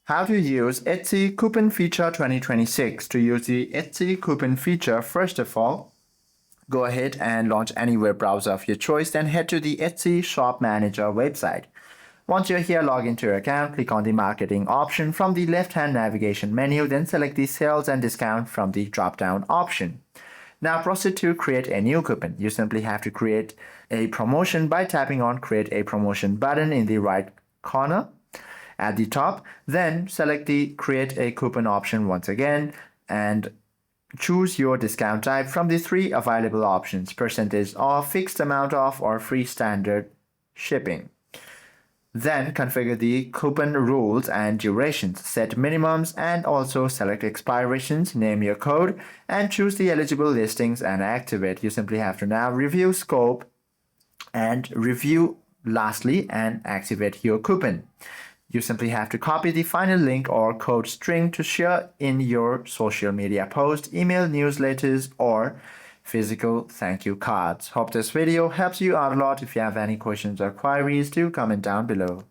How to use Etsy Coupon Feature 2026. To use the Etsy Coupon feature, first of all, go ahead and launch any web browser of your choice, then head to the Etsy Shop Manager website. Once you're here, log into your account, click on the marketing option from the left-hand navigation menu, then select the sales and discount from the drop-down option. Now proceed to create a new coupon. You simply have to create a promotion by tapping on Create a Promotion button in the right corner at the top. Then select the Create a Coupon option once again and choose your discount type from the three available options: percentage off, fixed amount off, or free standard shipping. Then configure the coupon rules and durations, set minimums, and also select expirations, name your code, and choose the eligible listings and activate. You simply have to now review scope and review lastly and activate your coupon. You simply have to copy the final link or code string to share in your social media post, email newsletters, or physical thank you cards. Hope this video helps you out a lot. If you have any questions or queries, do comment down below.